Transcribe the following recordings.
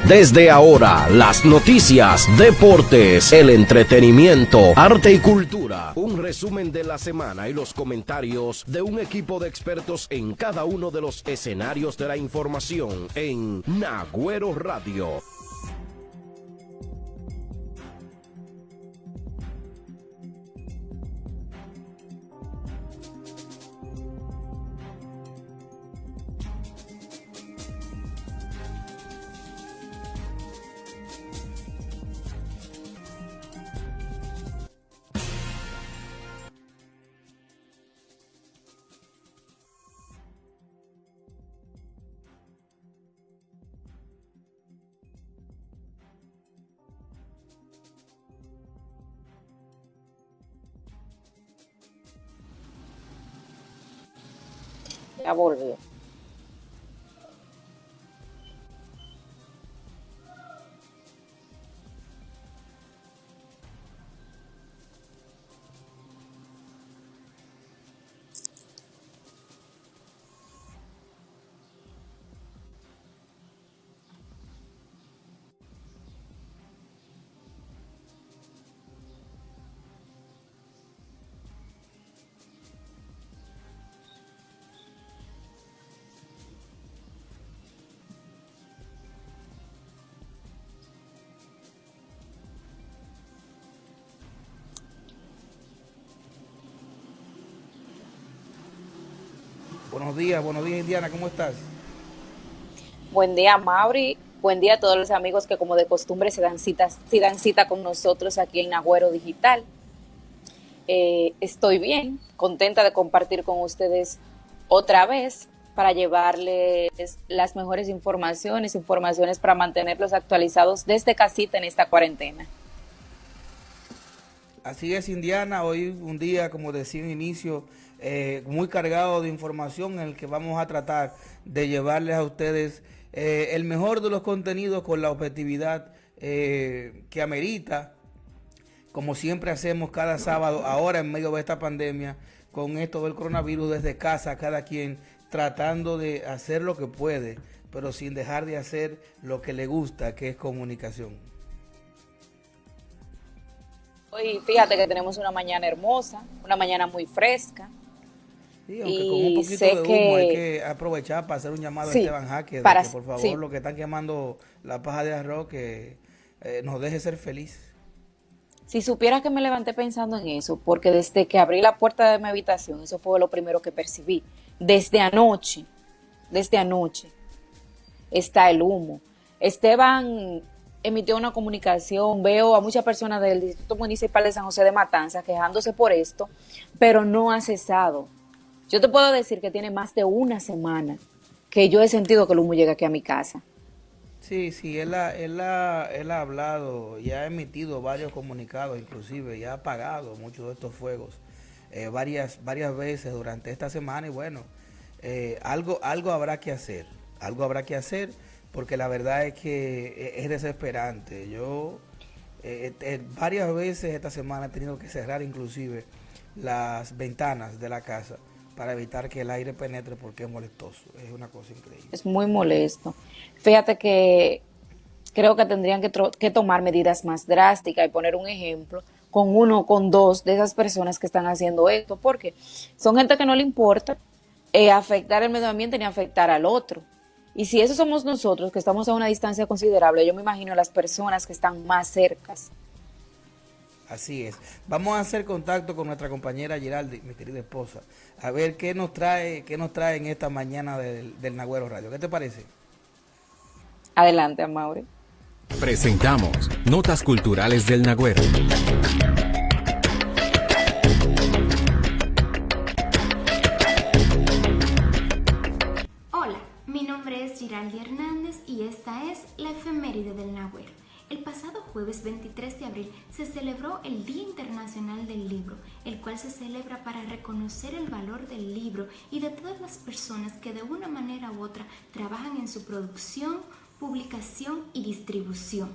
Desde ahora, las noticias, deportes, el entretenimiento, arte y cultura. Un resumen de la semana y los comentarios de un equipo de expertos en cada uno de los escenarios de la información en Nagüero Radio. Ya volvió. Buenos días Indiana, ¿cómo estás? Buen día, Mauri. Buen día a todos los amigos que como de costumbre se dan cita con nosotros aquí en Nagüero Digital. Estoy bien, contenta de compartir con ustedes otra vez para llevarles las mejores informaciones para mantenerlos actualizados desde casita en esta cuarentena. Así es, Indiana, hoy un día, como decía en inicio, muy cargado de información en el que vamos a tratar de llevarles a ustedes el mejor de los contenidos con la objetividad que amerita, como siempre hacemos cada sábado, ahora en medio de esta pandemia, con esto del coronavirus desde casa, cada quien tratando de hacer lo que puede, pero sin dejar de hacer lo que le gusta, que es comunicación. Hoy fíjate que tenemos una mañana hermosa, una mañana muy fresca. Sí, aunque con un poquito de humo hay que aprovechar para hacer un llamado a Esteban Jaque, de que por favor lo que están quemando la paja de arroz, que nos deje ser feliz. Si supieras que me levanté pensando en eso, porque desde que abrí la puerta de mi habitación, eso fue lo primero que percibí. Desde anoche, está el humo. Esteban emitió una comunicación, veo a muchas personas del Distrito Municipal de San José de Matanzas quejándose por esto, pero no ha cesado. Yo te puedo decir que tiene más de una semana que yo he sentido que el humo llega aquí a mi casa. Sí, él ha hablado y ha emitido varios comunicados, inclusive, y ha apagado muchos de estos fuegos varias veces durante esta semana, y bueno, algo habrá que hacer, porque la verdad es que es desesperante. Yo varias veces esta semana he tenido que cerrar inclusive las ventanas de la casa para evitar que el aire penetre, porque es molestoso, es una cosa increíble. Es muy molesto. Fíjate que creo que tendrían que tomar medidas más drásticas y poner un ejemplo con uno, con dos de esas personas que están haciendo esto, porque son gente que no le importa afectar el medio ambiente ni afectar al otro. Y si eso somos nosotros, que estamos a una distancia considerable, yo me imagino las personas que están más cercas. Así es. Vamos a hacer contacto con nuestra compañera Giraldi, mi querida esposa, a ver qué nos trae en esta mañana del Nagüero Radio. ¿Qué te parece? Adelante, Amaury. Presentamos Notas Culturales del Nagüero. Hola, mi nombre es Giraldi Hernández y esta es la efeméride del Nagüero. El pasado jueves 23 de abril se celebró el Día Internacional del Libro, el cual se celebra para reconocer el valor del libro y de todas las personas que de una manera u otra trabajan en su producción, publicación y distribución.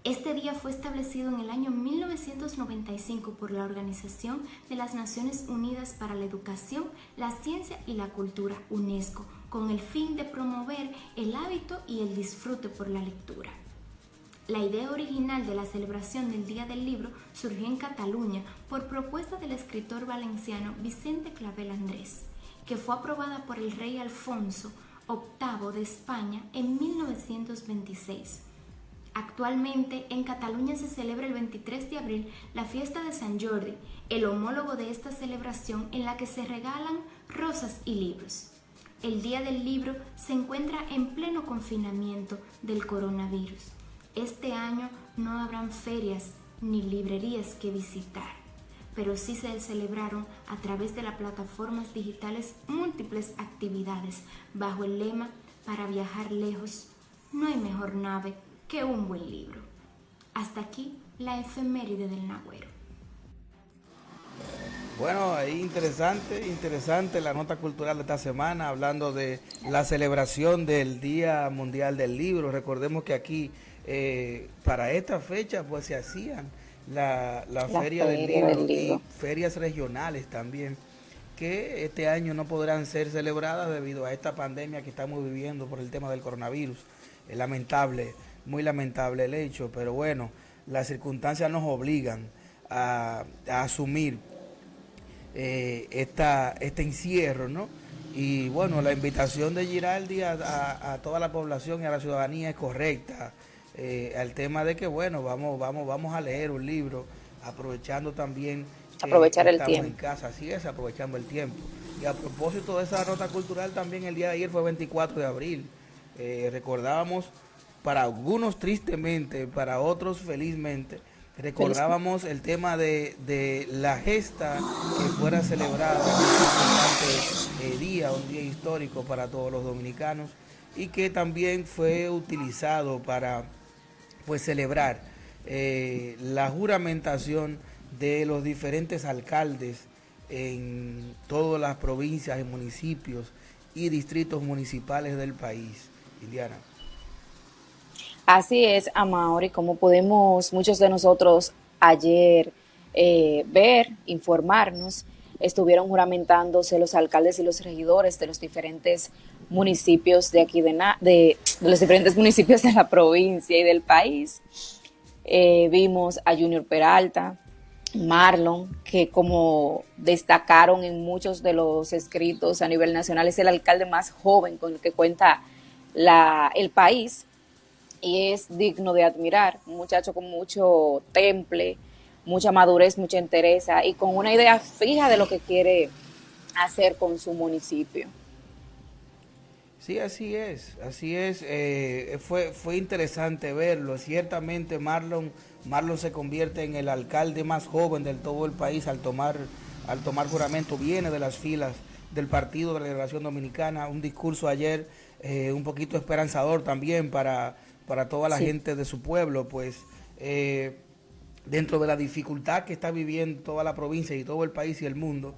Este día fue establecido en el año 1995 por la Organización de las Naciones Unidas para la Educación, la Ciencia y la Cultura, UNESCO, con el fin de promover el hábito y el disfrute por la lectura. La idea original de la celebración del Día del Libro surgió en Cataluña por propuesta del escritor valenciano Vicente Clavel Andrés, que fue aprobada por el rey Alfonso VIII de España en 1926. Actualmente en Cataluña se celebra el 23 de abril la fiesta de Sant Jordi, el homólogo de esta celebración en la que se regalan rosas y libros. El Día del Libro se encuentra en pleno confinamiento del coronavirus. Este año no habrán ferias ni librerías que visitar, pero sí se celebraron a través de las plataformas digitales múltiples actividades bajo el lema "Para viajar lejos, no hay mejor nave que un buen libro". Hasta aquí la efeméride del Nagüero. Bueno, ahí interesante la nota cultural de esta semana, hablando de la celebración del Día Mundial del Libro. Recordemos que aquí, para esta fecha, pues se hacían la Feria del Libro y ferias regionales también, que este año no podrán ser celebradas debido a esta pandemia que estamos viviendo por el tema del coronavirus. Es lamentable, muy lamentable el hecho, pero bueno, las circunstancias nos obligan a asumir este encierro, ¿no? Y bueno, la invitación de Giraldi a toda la población y a la ciudadanía es correcta, al tema de que bueno, vamos a leer un libro, aprovechando también aprovechar el estamos tiempo en casa, así es, aprovechando el tiempo. Y a propósito de esa nota cultural, también el día de ayer fue 24 de abril, recordábamos, para algunos tristemente, para otros felizmente, recordábamos el tema de la gesta que fuera celebrada en este importante día, un día histórico para todos los dominicanos, y que también fue utilizado para pues celebrar la juramentación de los diferentes alcaldes en todas las provincias y municipios y distritos municipales del país. Indiana. Así es, Amaury, como pudimos muchos de nosotros ayer ver, informarnos, estuvieron juramentándose los alcaldes y los regidores de los diferentes municipios de aquí de los diferentes municipios de la provincia y del país. Vimos a Junior Peralta, Marlon, que como destacaron en muchos de los escritos a nivel nacional, es el alcalde más joven con el que cuenta el país. Y es digno de admirar, un muchacho con mucho temple, mucha madurez, mucha entereza y con una idea fija de lo que quiere hacer con su municipio. Sí, así es, fue interesante verlo. Ciertamente Marlon se convierte en el alcalde más joven de todo el país al tomar juramento, viene de las filas del Partido de la Liberación Dominicana, un discurso ayer un poquito esperanzador también para toda la gente de su pueblo, pues dentro de la dificultad que está viviendo toda la provincia y todo el país y el mundo,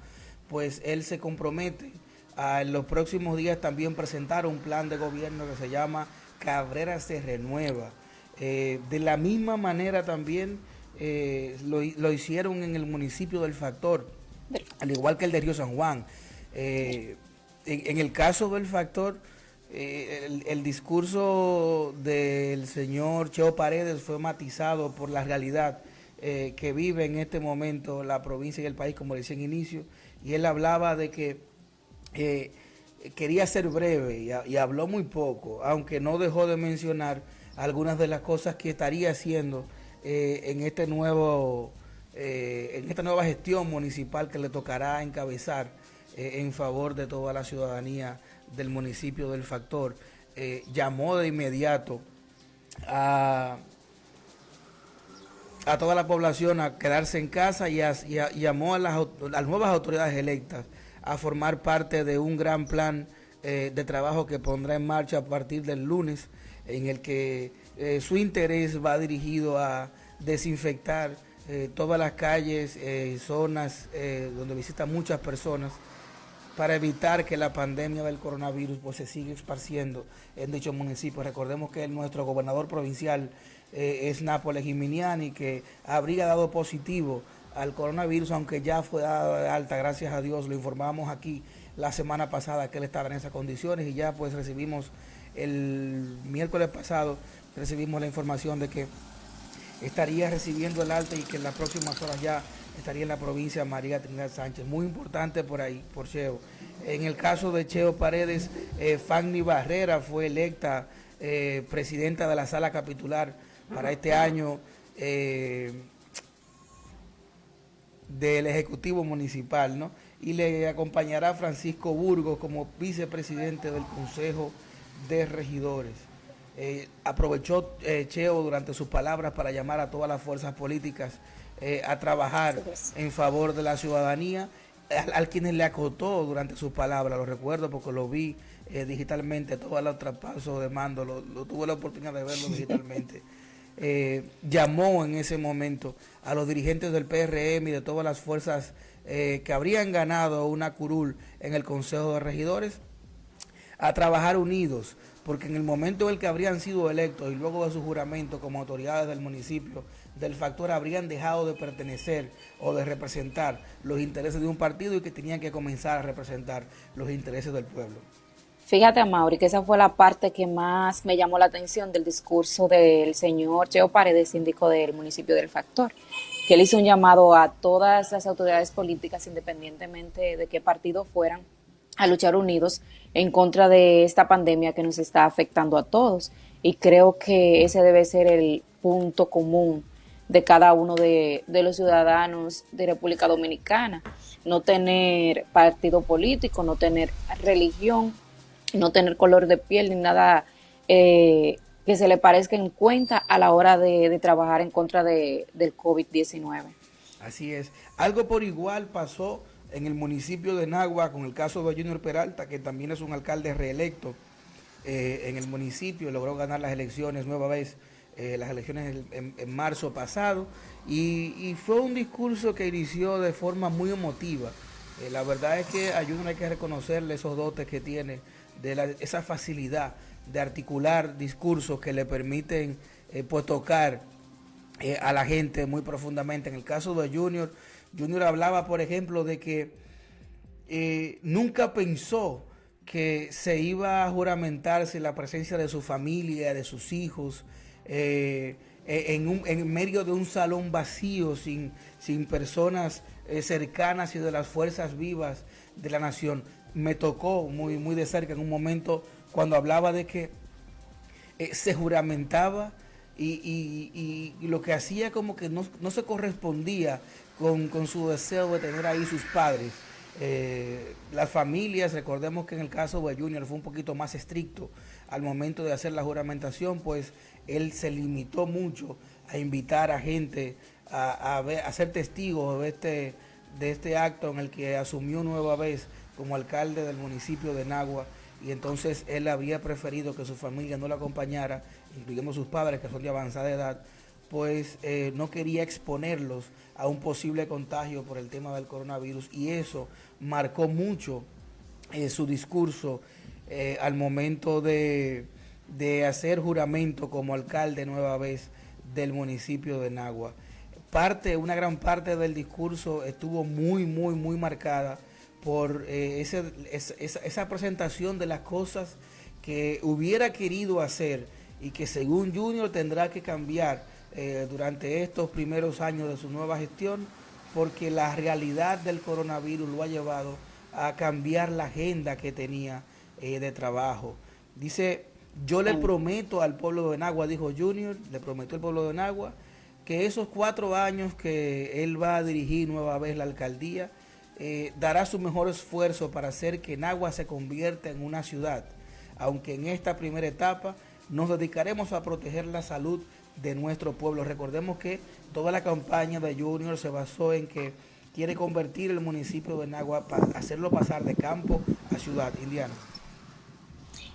pues él se compromete a en los próximos días también presentar un plan de gobierno que se llama Cabrera se renueva. De la misma manera también lo hicieron en el municipio del Factor, al igual que el de Río San Juan. En el caso del Factor, el discurso del señor Cheo Paredes fue matizado por la realidad que vive en este momento la provincia y el país, como decía en inicio, y él hablaba de que quería ser breve y habló muy poco, aunque no dejó de mencionar algunas de las cosas que estaría haciendo en esta nueva gestión municipal que le tocará encabezar en favor de toda la ciudadanía del municipio del Factor. Llamó de inmediato a toda la población a quedarse en casa y llamó a las nuevas autoridades electas a formar parte de un gran plan de trabajo que pondrá en marcha a partir del lunes, en el que su interés va dirigido a desinfectar todas las calles, zonas donde visitan muchas personas, para evitar que la pandemia del coronavirus pues se siga esparciendo en dichos municipios. Recordemos que nuestro gobernador provincial es Nápoles Giminiani, que habría dado positivo al coronavirus, aunque ya fue dado de alta, gracias a Dios, lo informamos aquí la semana pasada que él estaba en esas condiciones y ya pues recibimos el miércoles pasado, recibimos la información de que estaría recibiendo el alta y que en las próximas horas ya estaría en la provincia María Trinidad Sánchez. Muy importante por ahí, por Cheo. En el caso de Cheo Paredes, Fanny Barrera fue electa presidenta de la sala capitular para este año del Ejecutivo Municipal, ¿no? Y le acompañará Francisco Burgos como vicepresidente del Consejo de Regidores. Aprovechó Cheo durante sus palabras para llamar a todas las fuerzas políticas a trabajar en favor de la ciudadanía, al quienes le acotó durante sus palabras, lo recuerdo porque lo vi digitalmente, todos los traspasos de mando, lo tuve la oportunidad de verlo digitalmente. Llamó en ese momento a los dirigentes del PRM y de todas las fuerzas que habrían ganado una curul en el Consejo de Regidores a trabajar unidos, porque en el momento en el que habrían sido electos y luego de su juramento como autoridades del municipio del Factor habrían dejado de pertenecer o de representar los intereses de un partido y que tenían que comenzar a representar los intereses del pueblo. Fíjate, Amaury, que esa fue la parte que más me llamó la atención del discurso del señor Cheo Paredes, síndico del municipio del Factor, que él hizo un llamado a todas las autoridades políticas, independientemente de qué partido fueran, a luchar unidos en contra de esta pandemia que nos está afectando a todos. Y creo que ese debe ser el punto común de cada uno de los ciudadanos de República Dominicana. No tener partido político, no tener religión, no tener color de piel ni nada que se le parezca en cuenta a la hora de trabajar en contra del COVID-19. Así es. Algo por igual pasó en el municipio de Nagua con el caso de Junior Peralta, que también es un alcalde reelecto en el municipio, logró ganar las elecciones nueva vez, las elecciones en marzo pasado, y fue un discurso que inició de forma muy emotiva. La verdad es que a Junior hay que reconocerle esos dotes que tiene, esa facilidad de articular discursos que le permiten pues tocar a la gente muy profundamente. En el caso de Junior hablaba, por ejemplo, de que nunca pensó que se iba a juramentarse la presencia de su familia, de sus hijos, en medio de un salón vacío, sin personas cercanas y de las fuerzas vivas de la nación. Me tocó muy, muy de cerca en un momento cuando hablaba de que se juramentaba y lo que hacía como que no se correspondía con su deseo de tener ahí sus padres. Las familias, recordemos que en el caso de Junior fue un poquito más estricto al momento de hacer la juramentación, pues él se limitó mucho a invitar a gente a ser testigos de este acto en el que asumió nueva vez como alcalde del municipio de Nagua, y entonces él había preferido que su familia no lo acompañara, incluyendo sus padres que son de avanzada edad, pues no quería exponerlos a un posible contagio por el tema del coronavirus, y eso marcó mucho su discurso al momento de hacer juramento como alcalde nueva vez del municipio de Nagua. Una gran parte del discurso estuvo muy marcada por esa presentación de las cosas que hubiera querido hacer y que según Junior tendrá que cambiar durante estos primeros años de su nueva gestión, porque la realidad del coronavirus lo ha llevado a cambiar la agenda que tenía de trabajo. Dice, yo le prometo al pueblo de Nagua, dijo Junior, le prometió al pueblo de Nagua, que esos 4 años que él va a dirigir nueva vez la alcaldía, dará su mejor esfuerzo para hacer que Nagua se convierta en una ciudad, aunque en esta primera etapa nos dedicaremos a proteger la salud de nuestro pueblo. Recordemos que toda la campaña de Junior se basó en que quiere convertir el municipio de Nagua, hacerlo pasar de campo a ciudad. Indiana.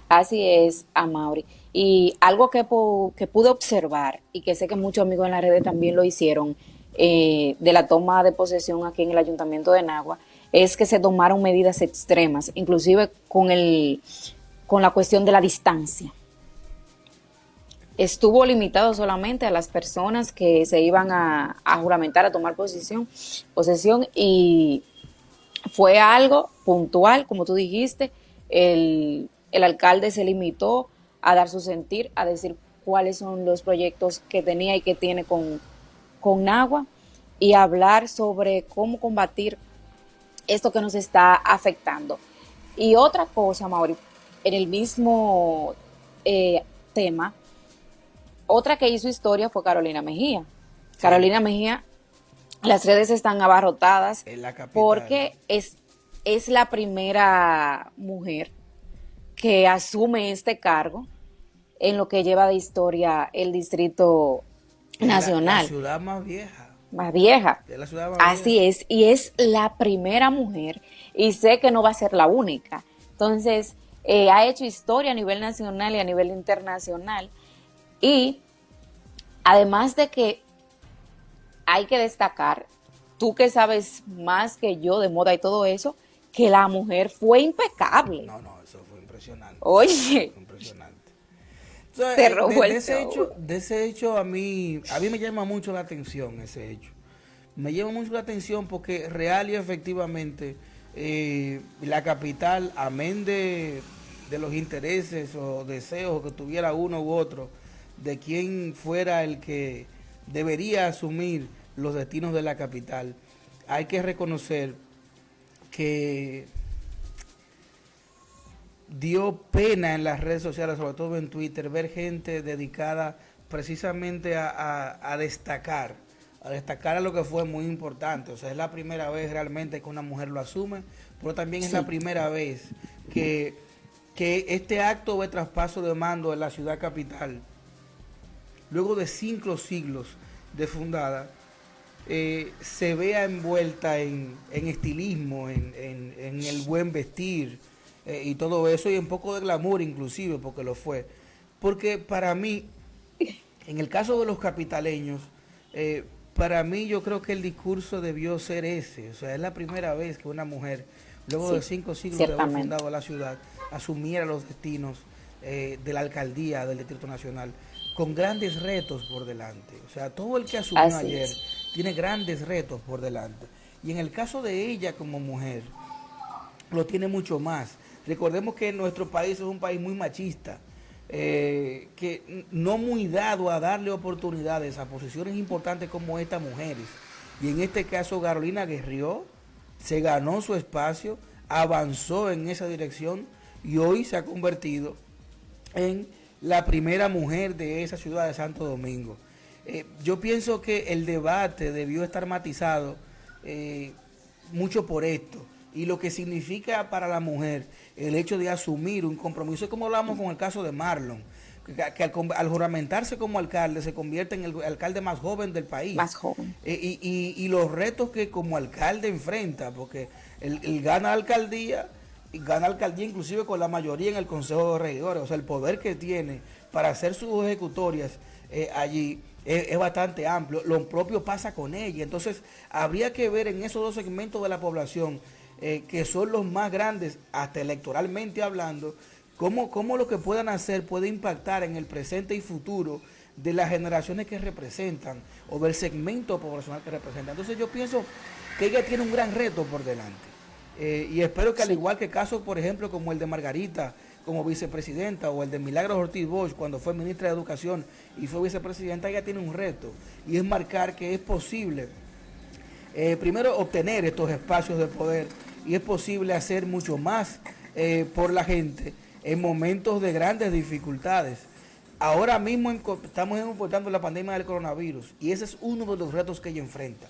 Así es, Amaury. Y algo que pude observar, y que sé que muchos amigos en las redes también lo hicieron, de la toma de posesión aquí en el Ayuntamiento de Nagua, es que se tomaron medidas extremas, inclusive con la cuestión de la distancia. Estuvo limitado solamente a las personas que se iban a juramentar, a tomar posesión, y Fue algo puntual, como tú dijiste, el alcalde se limitó a dar su sentir, a decir cuáles son los proyectos que tenía y que tiene con Nagua y hablar sobre cómo combatir esto que nos está afectando. Y otra cosa, Mauri, en el mismo tema, otra que hizo historia fue Carolina Mejía. Sí. Carolina Mejía, las redes están abarrotadas En la capital. porque es la primera mujer que asume este cargo en lo que lleva de historia el Distrito Nacional. La ciudad más vieja. Más vieja. Es la ciudad más Así vieja. es, y es la primera mujer, y sé que no va a ser la única. Entonces, ha hecho historia a nivel nacional y a nivel internacional, y además de que hay que destacar, tú que sabes más que yo de moda y todo eso, que la mujer fue impecable. No, eso fue impresionante. Oye. Fue impresionante. Entonces, Se robó el show. De ese hecho a mí me llama mucho la atención ese hecho. Me llama mucho la atención porque real y efectivamente la capital, amén de los intereses o deseos que tuviera uno u otro, de quién fuera el que debería asumir los destinos de la capital, hay que reconocer que dio pena en las redes sociales, sobre todo en Twitter, ver gente dedicada precisamente a destacar a lo que fue muy importante. O sea, es la primera vez realmente que una mujer lo asume, pero también es la primera vez que este acto de traspaso de mando en la ciudad capital, luego de 5 siglos de fundada, se vea envuelta en estilismo, en el buen vestir, y todo eso, y un poco de glamour inclusive, porque lo fue. Porque para mí, en el caso de los capitaleños, para mí yo creo que el discurso debió ser ese. O sea, es la primera vez que una mujer, luego de 5 siglos de haber fundado la ciudad, asumiera los destinos de la alcaldía del Distrito Nacional, con grandes retos por delante. O sea, todo el que asumió ayer tiene grandes retos por delante. Y en el caso de ella como mujer, lo tiene mucho más. Recordemos que nuestro país es un país muy machista, que no muy dado a darle oportunidades a posiciones importantes como estas mujeres. Y en este caso Carolina guerrió, se ganó su espacio, avanzó en esa dirección y hoy se ha convertido en la primera mujer de esa ciudad de Santo Domingo. Yo pienso que el debate debió estar matizado mucho por esto y lo que significa para la mujer el hecho de asumir un compromiso, como hablamos con el caso de Marlon, que al juramentarse como alcalde se convierte en el alcalde más joven del país. Más joven. Y los retos que como alcalde enfrenta, porque él gana alcaldía inclusive con la mayoría en el Consejo de Regidores, o sea, el poder que tiene para hacer sus ejecutorias allí es bastante amplio. Lo propio pasa con ella. Entonces, habría que ver en esos dos segmentos de la población, que son los más grandes, hasta electoralmente hablando, cómo lo que puedan hacer puede impactar en el presente y futuro de las generaciones que representan o del segmento poblacional que representan. Entonces, yo pienso que ella tiene un gran reto por delante. Y espero que al igual que casos, por ejemplo, como el de Margarita como vicepresidenta, o el de Milagros Ortiz Bosch cuando fue ministra de Educación y fue vicepresidenta, ella tiene un reto, y es marcar que es posible, primero, obtener estos espacios de poder, y es posible hacer mucho más por la gente en momentos de grandes dificultades. Ahora mismo estamos enfrentando la pandemia del coronavirus, y ese es uno de los retos que ella enfrenta.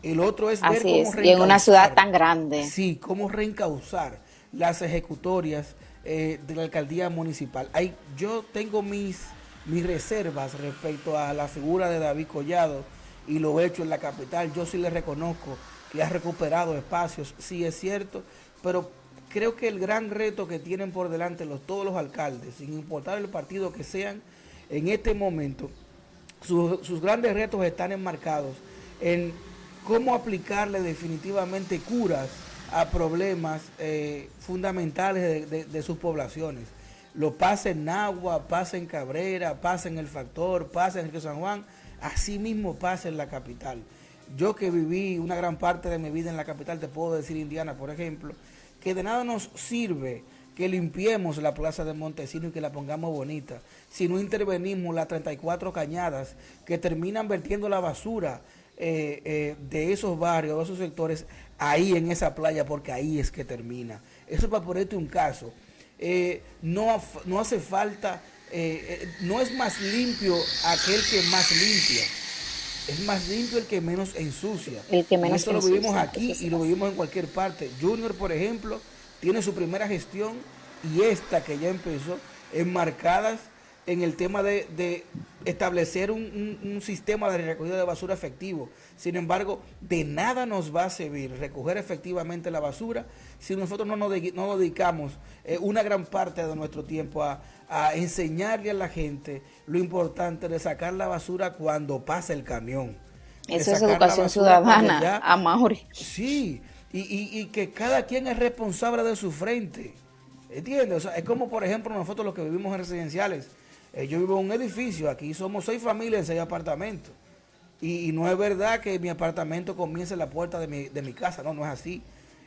El otro es ver cómo reencauzar. Y en una ciudad tan grande. Sí, cómo reencauzar las ejecutorias de la alcaldía municipal. Yo tengo mis reservas respecto a la figura de David Collado y lo hecho en la capital. Yo sí le reconozco que ha recuperado espacios, sí es cierto, pero creo que el gran reto que tienen por delante todos los alcaldes, sin importar el partido que sean, en este momento, sus grandes retos están enmarcados en cómo aplicarle definitivamente curas a problemas fundamentales de sus poblaciones. Lo pasa en Nagua, pasa en Cabrera, pasa en El Factor, pasa en Río San Juan, así mismo pasa en la capital. Yo que viví una gran parte de mi vida en la capital, te puedo decir, Indiana, por ejemplo, que de nada nos sirve que limpiemos la plaza de Montesinos y que la pongamos bonita si no intervenimos las 34 cañadas que terminan vertiendo la basura de esos barrios, de esos sectores, ahí en esa playa, porque ahí es que termina. Eso para ponerte un caso. No hace falta, no es más limpio aquel que más limpia, es más limpio el que menos ensucia. El que menos y eso lo ensucia, vivimos aquí y lo vivimos en cualquier parte. Junior, por ejemplo, tiene su primera gestión y esta que ya empezó, enmarcadas en el tema de establecer un sistema de recogida de basura efectivo. Sin embargo, de nada nos va a servir recoger efectivamente la basura si nosotros no dedicamos una gran parte de nuestro tiempo a enseñarle a la gente lo importante de sacar la basura cuando pasa el camión. Eso es educación ciudadana, Amaury. Sí, y que cada quien es responsable de su frente. ¿Entiendes? O sea, es como, por ejemplo, nosotros los que vivimos en residenciales. Yo vivo en un edificio, aquí somos 6 familias en 6 apartamentos. Y no es verdad que mi apartamento comience en la puerta de mi casa, no es así.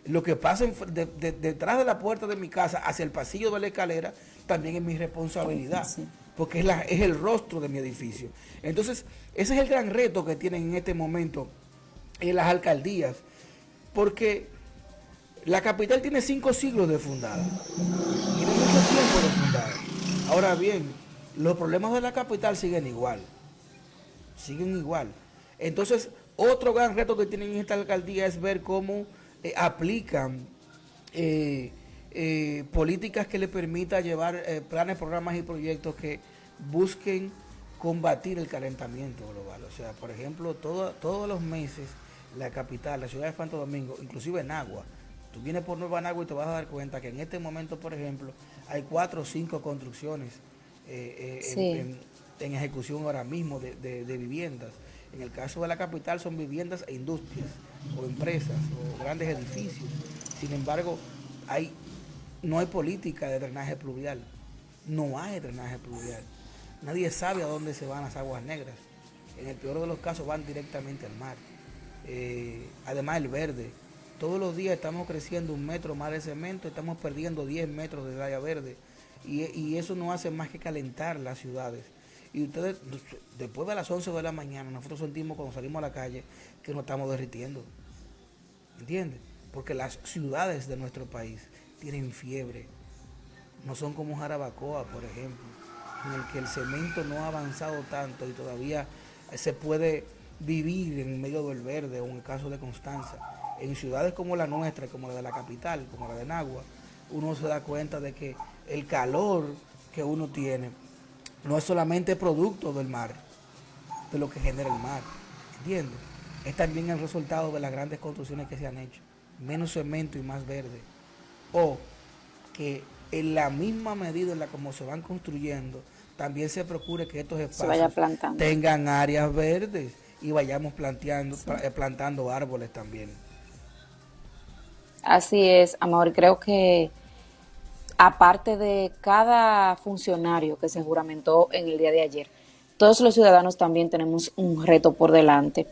Lo que pasa detrás de la puerta de mi casa, hacia el pasillo de la escalera, también es mi responsabilidad, sí, porque es el rostro de mi edificio. Entonces, ese es el gran reto que tienen en este momento las alcaldías, porque la capital tiene 5 siglos de fundada, tiene mucho tiempo de fundada. Ahora bien, los problemas de la capital siguen igual. Entonces, otro gran reto que tienen en esta alcaldía es ver cómo aplican políticas que le permitan llevar planes, programas y proyectos que busquen combatir el calentamiento global. O sea, por ejemplo, todos los meses la capital, la ciudad de Santo Domingo, inclusive en Agua, tú vienes por Nueva Nagua y te vas a dar cuenta que en este momento, por ejemplo, hay 4 o 5 construcciones en ejecución ahora mismo de viviendas. En el caso de la capital son viviendas e industrias, o empresas, o grandes edificios. Sin embargo, no hay política de drenaje pluvial. No hay drenaje pluvial. Nadie sabe a dónde se van las aguas negras. En el peor de los casos van directamente al mar. Además, el verde. Todos los días estamos creciendo 1 metro más de cemento, estamos perdiendo 10 metros de área verde. Y eso no hace más que calentar las ciudades. Y ustedes, después de las 11 de la mañana, nosotros sentimos cuando salimos a la calle que nos estamos derritiendo. ¿Entiendes? Porque las ciudades de nuestro país tienen fiebre. No son como Jarabacoa, por ejemplo, en el que el cemento no ha avanzado tanto y todavía se puede vivir en medio del verde, o en el caso de Constanza. En ciudades como la nuestra, como la de la capital, como la de Nagua, uno se da cuenta de que el calor que uno tiene no es solamente producto del mar, de lo que genera el mar, ¿entiendes? Es también el resultado de las grandes construcciones que se han hecho, menos cemento y más verde, o que en la misma medida en la como se van construyendo, también se procure que estos espacios tengan áreas verdes y vayamos plantando árboles también. Así es, Amor, creo que aparte de cada funcionario que se juramentó en el día de ayer, todos los ciudadanos también tenemos un reto por delante.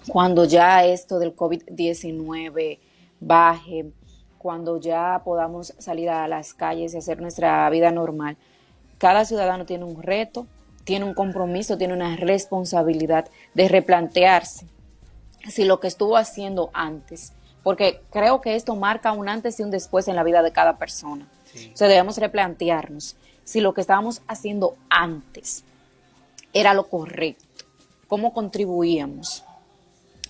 Cuando ya esto del COVID-19 baje, cuando ya podamos salir a las calles y hacer nuestra vida normal, cada ciudadano tiene un reto, tiene un compromiso, tiene una responsabilidad de replantearse si lo que estuvo haciendo antes, porque creo que esto marca un antes y un después en la vida de cada persona. Sí. O sea, debemos replantearnos si lo que estábamos haciendo antes era lo correcto, cómo contribuíamos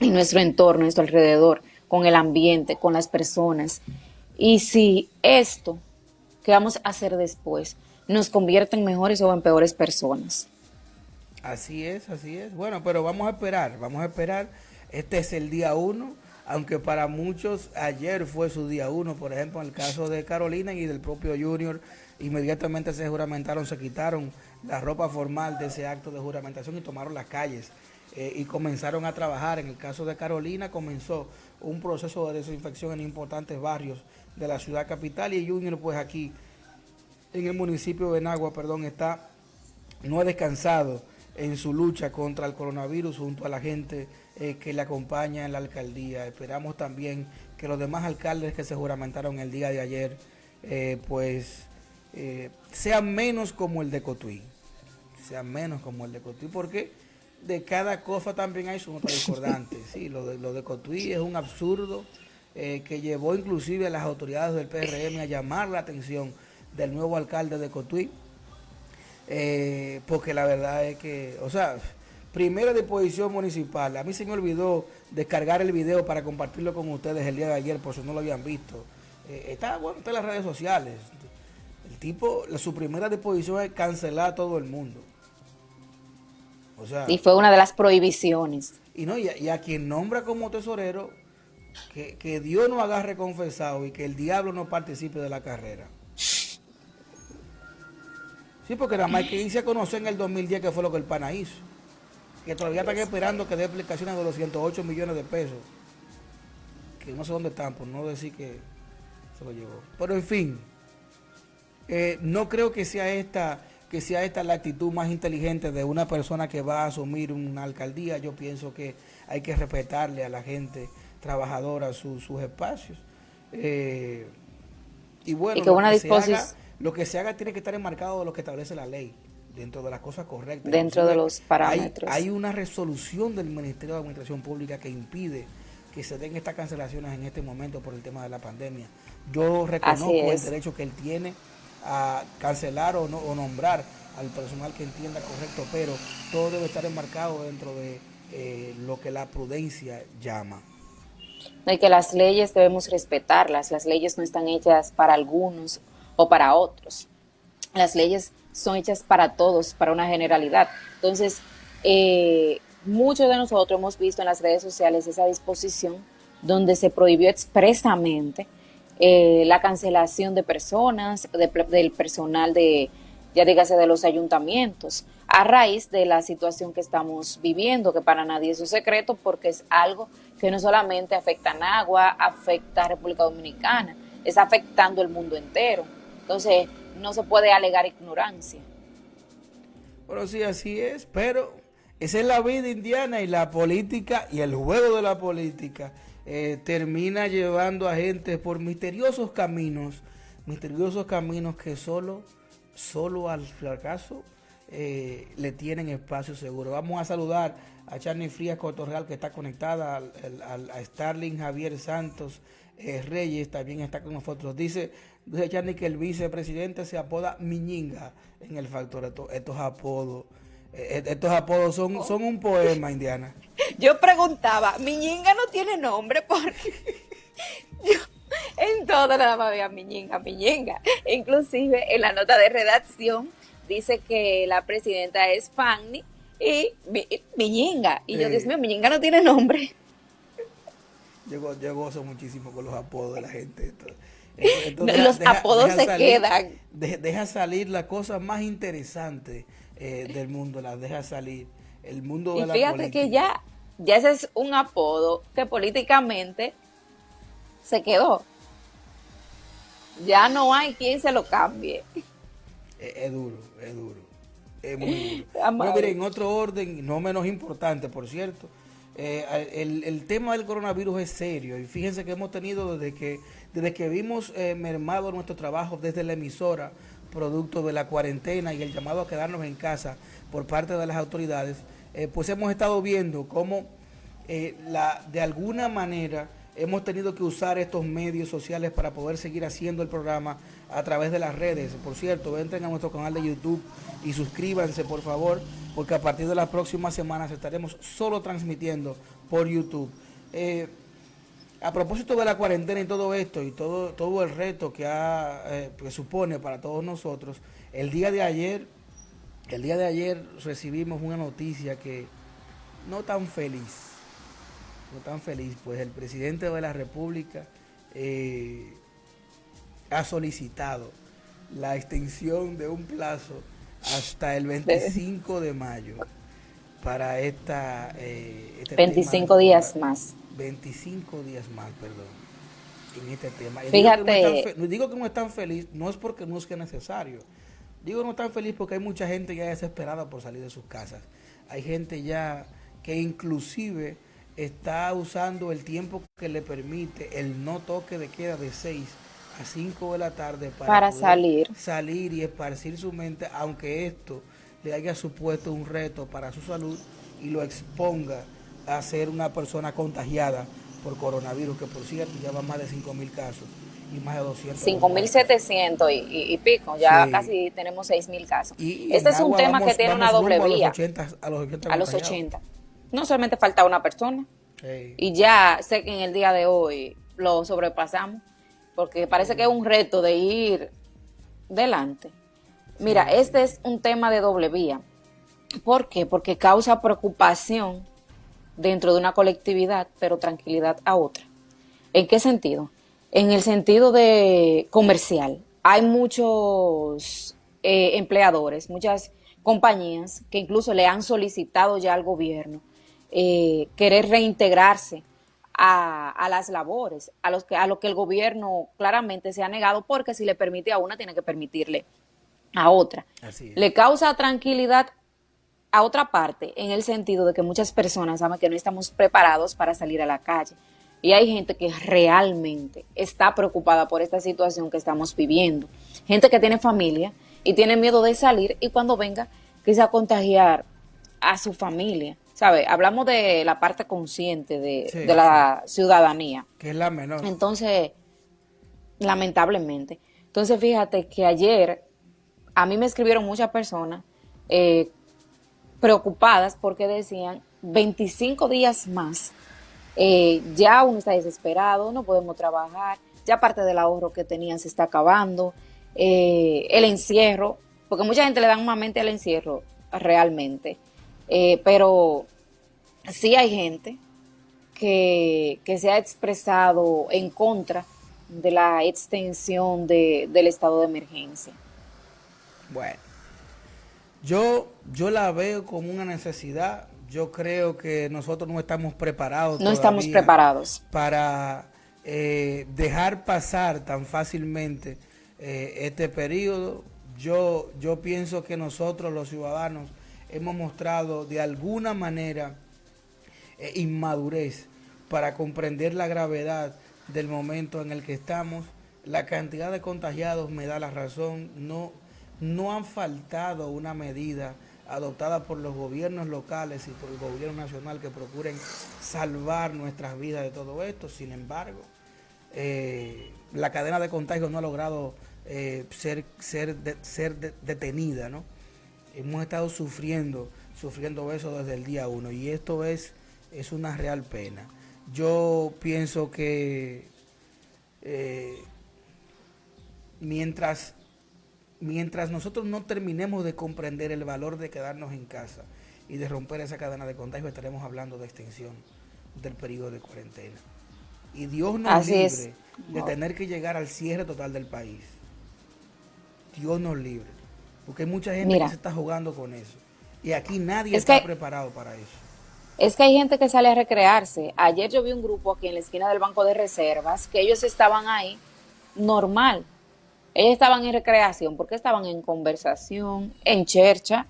en nuestro entorno, en nuestro alrededor, con el ambiente, con las personas, y si esto que vamos a hacer después nos convierte en mejores o en peores personas. Así es. Bueno, pero vamos a esperar. Este es el día 1. Aunque para muchos ayer fue su día 1, por ejemplo, en el caso de Carolina y del propio Junior, inmediatamente se juramentaron, se quitaron la ropa formal de ese acto de juramentación y tomaron las calles y comenzaron a trabajar. En el caso de Carolina comenzó un proceso de desinfección en importantes barrios de la ciudad capital, y Junior pues aquí en el municipio de Nagua, no ha descansado en su lucha contra el coronavirus junto a la gente que le acompaña en la alcaldía. Esperamos también que los demás alcaldes que se juramentaron el día de ayer sean menos como el de Cotuí. Sean menos como el de Cotuí, porque de cada cosa también hay su nota discordante. Sí, lo de Cotuí es un absurdo que llevó inclusive a las autoridades del PRM a llamar la atención del nuevo alcalde de Cotuí, porque la verdad es que, o sea, primera disposición municipal, a mí se me olvidó descargar el video para compartirlo con ustedes el día de ayer, por si no lo habían visto. Está en las redes sociales. El tipo, su primera disposición es cancelar a todo el mundo. O sea, y fue una de las prohibiciones. Y a quien nombra como tesorero, que Dios no agarre confesado y que el diablo no participe de la carrera. Sí, porque nada más que hice a conocer en el 2010 que fue lo que el pana hizo. Que todavía están esperando que dé explicaciones de los 108 millones de pesos. Que no sé dónde están, por no decir que se lo llevó. Pero en fin, no creo que sea esta la actitud más inteligente de una persona que va a asumir una alcaldía. Yo pienso que hay que respetarle a la gente trabajadora sus espacios. Y bueno, lo que se haga tiene que estar enmarcado de lo que establece la ley, dentro de las cosas correctas. Dentro de los parámetros. Hay una resolución del Ministerio de Administración Pública que impide que se den estas cancelaciones en este momento por el tema de la pandemia. Yo reconozco el derecho que él tiene a cancelar o nombrar al personal que entienda correcto, pero todo debe estar enmarcado dentro de lo que la prudencia llama. Y que las leyes debemos respetarlas. Las leyes no están hechas para algunos o para otros. Las leyes son hechas para todos, para una generalidad. Entonces, muchos de nosotros hemos visto en las redes sociales esa disposición donde se prohibió expresamente la cancelación de personas, del personal ya dígase de los ayuntamientos, a raíz de la situación que estamos viviendo, que para nadie es un secreto, porque es algo que no solamente afecta a Nagua, afecta a República Dominicana, es afectando el mundo entero. Entonces, no se puede alegar ignorancia. Bueno, sí, así es, pero esa es la vida indiana, y la política y el juego de la política termina llevando a gente por misteriosos caminos que solo al fracaso le tienen espacio seguro. Vamos a saludar a Charny Frías Cotorreal, que está conectada, a Starling Javier Santos Reyes, también está con nosotros. Dice Charny que el vicepresidente se apoda Miñinga en el Factor. Estos apodos son un poema, Indiana. Yo preguntaba, Miñinga no tiene nombre, porque yo en todo nada más veía Miñinga. Inclusive en la nota de redacción dice que la presidenta es Fanny y Miñinga. Y yo, Dios mío, Miñinga no tiene nombre. Yo gozo muchísimo con los apodos de la gente. Los apodos se quedan. Deja salir la cosa más interesante del mundo, las deja salir. El mundo de la política. Y fíjate que ya ese es un apodo que políticamente se quedó. Ya no hay quien se lo cambie. Es duro. Es muy duro. Bueno, mire, en otro orden, no menos importante, por cierto, el tema del coronavirus es serio, y fíjense que hemos tenido desde que vimos mermado nuestro trabajo desde la emisora, producto de la cuarentena y el llamado a quedarnos en casa por parte de las autoridades, pues hemos estado viendo cómo de alguna manera hemos tenido que usar estos medios sociales para poder seguir haciendo el programa a través de las redes. Por cierto, entren a nuestro canal de YouTube y suscríbanse, por favor, porque a partir de las próximas semanas estaremos solo transmitiendo por YouTube. A propósito de la cuarentena y todo esto, y todo el reto que supone para todos nosotros, el día de ayer recibimos una noticia que no tan feliz, pues el presidente de la República ha solicitado la extensión de un plazo hasta el 25 de mayo para este 25 días más. 25 días más, perdón, en este tema. Fíjate. Digo que no es tan feliz, no es porque no es que es necesario. Digo no es tan feliz porque hay mucha gente ya desesperada por salir de sus casas. Hay gente ya que inclusive está usando el tiempo que le permite el no toque de queda de 6 a 5 de la tarde para para poder salir. salir y esparcir su mente, aunque esto le haya supuesto un reto para su salud y lo exponga a ser una persona contagiada por coronavirus, que por cierto ya van más de 5.000 casos y más de 200. 5.700 y pico, ya Sí. casi tenemos 6.000 casos. Y Este en es un agua tema que vamos, tiene una vamos doble rumbo vía, a los 80 a los contagiados. 80. No solamente falta una persona, Sí. y ya sé que en el día de hoy lo sobrepasamos, porque parece que es un reto de ir delante. Mira, Sí. este es un tema de doble vía. ¿Por qué? Porque causa preocupación dentro de una colectividad, pero tranquilidad a otra. ¿En qué sentido? En el sentido de comercial. Hay muchos empleadores, muchas compañías que incluso le han solicitado ya al gobierno querer reintegrarse a las labores, a lo que el gobierno claramente se ha negado, porque si le permite a una, tiene que permitirle a otra. Así es. Le causa tranquilidad a otra parte, en el sentido de que muchas personas saben que no estamos preparados para salir a la calle. Y hay gente que realmente está preocupada por esta situación que estamos viviendo. Gente que tiene familia y tiene miedo de salir y cuando venga quizá contagiar a su familia. ¿Sabe? Hablamos de la parte consciente Sí, de la ciudadanía. Que es la menor. Entonces, lamentablemente. Entonces, fíjate que ayer a mí me escribieron muchas personas preocupadas porque decían 25 días más, ya uno está desesperado, no podemos trabajar, ya parte del ahorro que tenían se está acabando, el encierro, porque mucha gente le dan más mente al encierro realmente, pero sí hay gente que se ha expresado en contra de la extensión del estado de emergencia. Bueno, yo la veo como una necesidad. Yo creo que nosotros no estamos preparados No estamos todavía preparados. para dejar pasar tan fácilmente este periodo. Yo pienso que nosotros los ciudadanos hemos mostrado de alguna manera inmadurez para comprender la gravedad del momento en el que estamos. La cantidad de contagiados me da la razón. No han faltado una medida adoptada por los gobiernos locales y por el gobierno nacional que procuren salvar nuestras vidas de todo esto. Sin embargo, la cadena de contagio no ha logrado ser detenida, ¿no? Hemos estado sufriendo eso desde el día 1 y esto es una real pena. Yo pienso que mientras nosotros no terminemos de comprender el valor de quedarnos en casa y de romper esa cadena de contagio, estaremos hablando de extensión del periodo de cuarentena. Y Dios nos Así libre es. de tener que llegar al cierre total del país. Dios nos libre. Porque hay mucha gente Mira, que se está jugando con eso. Y aquí nadie es está que- preparado para eso. Es que hay gente que sale a recrearse. Ayer yo vi un grupo aquí en la esquina del Banco de Reservas que ellos estaban ahí normal. Ellos estaban en recreación porque estaban en conversación, en chercha,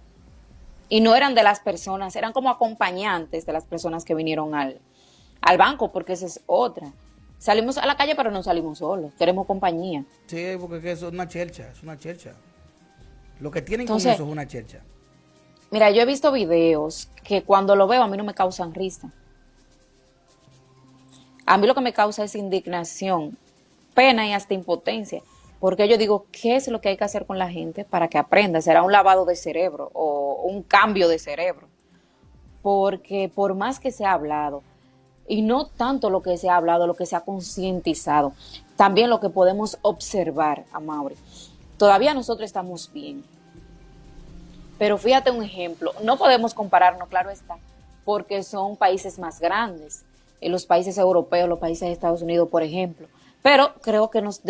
y no eran de las personas, eran como acompañantes de las personas que vinieron al banco, porque esa es otra. Salimos a la calle, pero no salimos solos, queremos compañía. Sí, porque eso es una chercha, es una chercha. Lo que tienen Entonces, con eso es una chercha. Mira, yo he visto videos que cuando lo veo a mí no me causan risa. A mí lo que me causa es indignación, pena y hasta impotencia. Porque yo digo, ¿qué es lo que hay que hacer con la gente para que aprenda? ¿Será un lavado de cerebro o un cambio de cerebro? Porque por más que se ha hablado, y no tanto lo que se ha hablado, lo que se ha concientizado, también lo que podemos observar, Amaury, todavía nosotros estamos bien. Pero fíjate un ejemplo, no podemos compararnos, claro está, porque son países más grandes, los países europeos, los países de Estados Unidos, por ejemplo. Pero creo que nos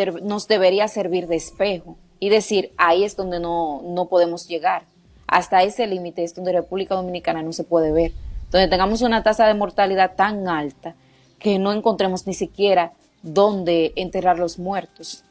debería servir de espejo y decir, ahí es donde no podemos llegar. Hasta ese límite es donde República Dominicana no se puede ver. Donde tengamos una tasa de mortalidad tan alta que no encontremos ni siquiera dónde enterrar los muertos.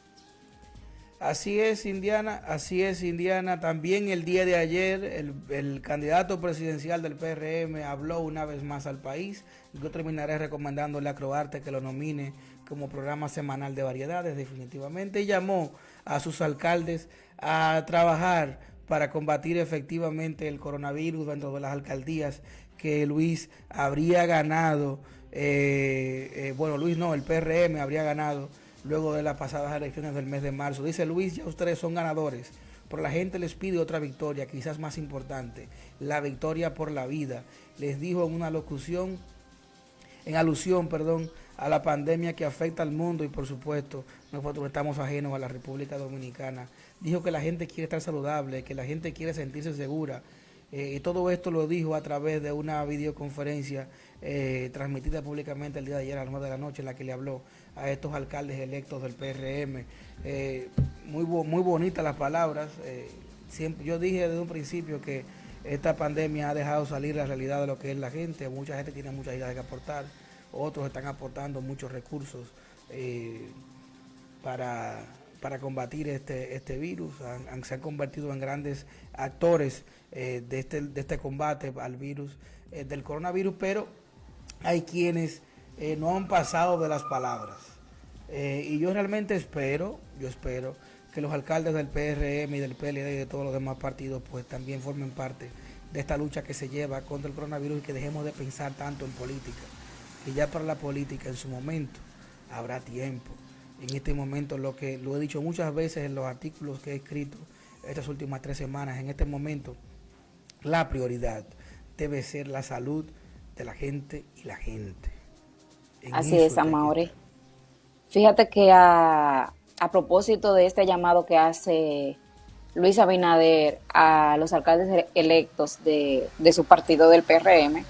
Así es, Indiana, así es, Indiana. También el día de ayer el candidato presidencial del PRM habló una vez más al país. Yo terminaré recomendándole a Croarte que lo nomine como programa semanal de variedades, definitivamente, y llamó a sus alcaldes a trabajar para combatir efectivamente el coronavirus dentro de las alcaldías que Luis habría ganado, Luis no, el PRM habría ganado luego de las pasadas elecciones del mes de marzo. Dice Luis, ya ustedes son ganadores, pero la gente les pide otra victoria, quizás más importante, la victoria por la vida. Les dijo en una locución, en alusión, a la pandemia que afecta al mundo y por supuesto nosotros estamos ajenos a la República Dominicana. Dijo que la gente quiere estar saludable, que la gente quiere sentirse segura. Y todo esto lo dijo a través de una videoconferencia transmitida públicamente el día de ayer a las 9 de la noche, en la que le habló a estos alcaldes electos del PRM. Muy bonitas las palabras. Yo dije desde un principio que esta pandemia ha dejado salir la realidad de lo que es la gente. Mucha gente tiene muchas ideas que aportar, otros están aportando muchos recursos para combatir este virus. Se han convertido en grandes actores de este combate al virus, del coronavirus, pero hay quienes no han pasado de las palabras. Y yo realmente espero que los alcaldes del PRM y del PLD y de todos los demás partidos pues también formen parte de esta lucha que se lleva contra el coronavirus, y que dejemos de pensar tanto en política, que ya para la política en su momento habrá tiempo. En este momento, lo he dicho muchas veces en los artículos que he escrito estas últimas 3 semanas, en este momento la prioridad debe ser la salud de la gente y la gente. Así es, Amaury. Fíjate que a propósito de este llamado que hace Luis Abinader a los alcaldes electos de su partido del PRM,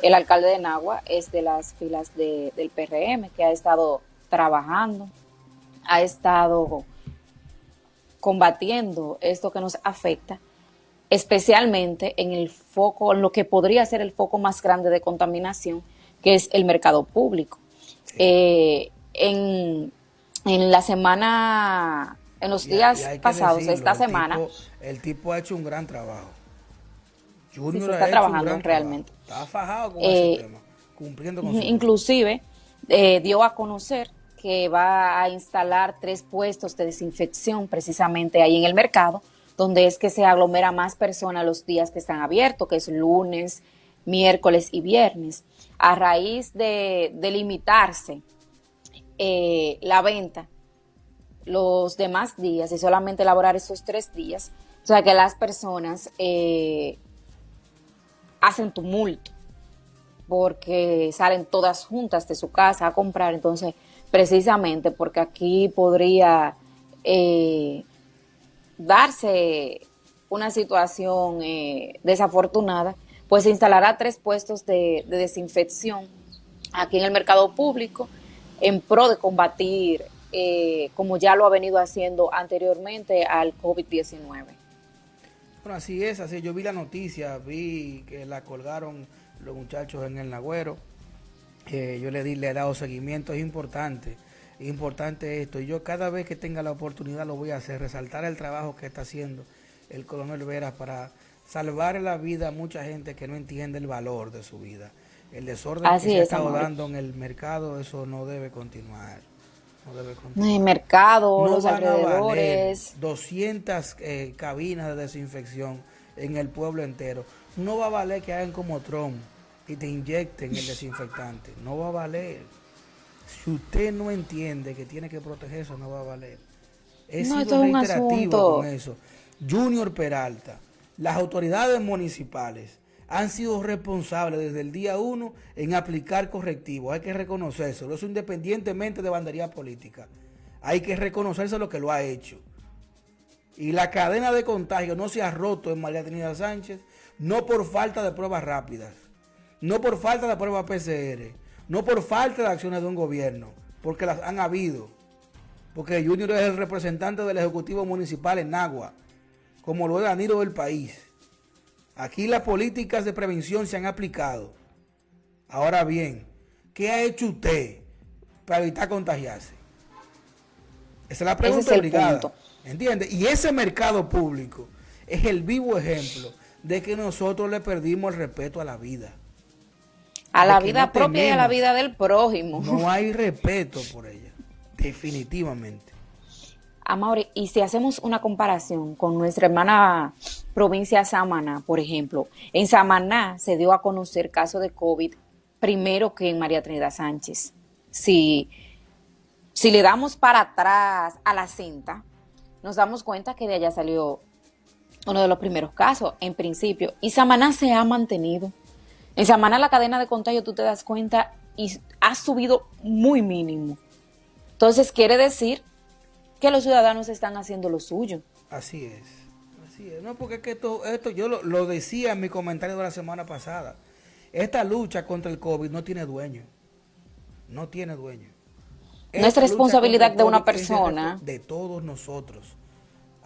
el alcalde de Nagua es de las filas del PRM, que ha estado trabajando, ha estado combatiendo esto que nos afecta, especialmente en el foco, en lo que podría ser el foco más grande de contaminación, que es el mercado público. Sí. En la semana, en los días pasados, esta semana, el tipo ha hecho un gran trabajo. Junior sí, se está trabajando realmente. Está fajado con ese tema, cumpliendo con su inclusive dio a conocer que va a instalar 3 puestos de desinfección precisamente ahí en el mercado, donde es que se aglomera más personas los días que están abiertos, que es lunes, miércoles y viernes. A raíz de limitarse la venta los demás días y solamente elaborar esos 3 días, o sea que las personas hacen tumulto porque salen todas juntas de su casa a comprar. Entonces, precisamente porque aquí podría darse una situación desafortunada, pues se instalará 3 puestos de desinfección aquí en el mercado público en pro de combatir, como ya lo ha venido haciendo anteriormente, al COVID-19. Bueno, así es, así. Yo vi la noticia, vi que la colgaron los muchachos en el Nagüero. Yo le he dado seguimiento. Es importante esto. Y yo cada vez que tenga la oportunidad lo voy a hacer, resaltar el trabajo que está haciendo el coronel Veras para salvar la vida a mucha gente que no entiende el valor de su vida. El desorden que se ha estado dando en el mercado, eso no debe continuar. En el mercado, no los alrededores. 200 cabinas de desinfección en el pueblo entero. No va a valer que hagan como Trump y te inyecten el desinfectante. No va a valer. Si usted no entiende que tiene que protegerse, no va a valer. He sido reiterativo con eso. Junior Peralta, las autoridades municipales han sido responsables desde el día 1 en aplicar correctivos. Hay que reconocérselo. Eso independientemente de bandería política. Hay que reconocerse lo que lo ha hecho. Y la cadena de contagio no se ha roto en María Trinidad Sánchez, no por falta de pruebas rápidas, no por falta de pruebas PCR, no por falta de acciones de un gobierno, porque las han habido. Porque Junior es el representante del Ejecutivo Municipal en Nagua, como lo es Danilo del país. Aquí las políticas de prevención se han aplicado. Ahora bien, ¿qué ha hecho usted para evitar contagiarse? Esa es la Ese pregunta es el obligada. punto. ¿Entiendes? Y ese mercado público es el vivo ejemplo de que nosotros le perdimos el respeto a la vida. A De la que vida no propia y a la tenemos, vida del prójimo. no hay respeto por ella. Definitivamente. Amaury, y si hacemos una comparación con nuestra hermana provincia Samaná, por ejemplo, en Samaná se dio a conocer caso de COVID primero que en María Trinidad Sánchez. Si le damos para atrás a la cinta, nos damos cuenta que de allá salió uno de los primeros casos, en principio, y Samaná se ha mantenido. En Samaná la cadena de contagio, tú te das cuenta, y ha subido muy mínimo. Entonces quiere decir que los ciudadanos están haciendo lo suyo. Así es. Así es. No, porque es que esto yo lo decía en mi comentario de la semana pasada. Esta lucha contra el COVID no tiene dueño. No tiene dueño. No es Esta lucha responsabilidad contra el de una COVID es persona. de todos nosotros.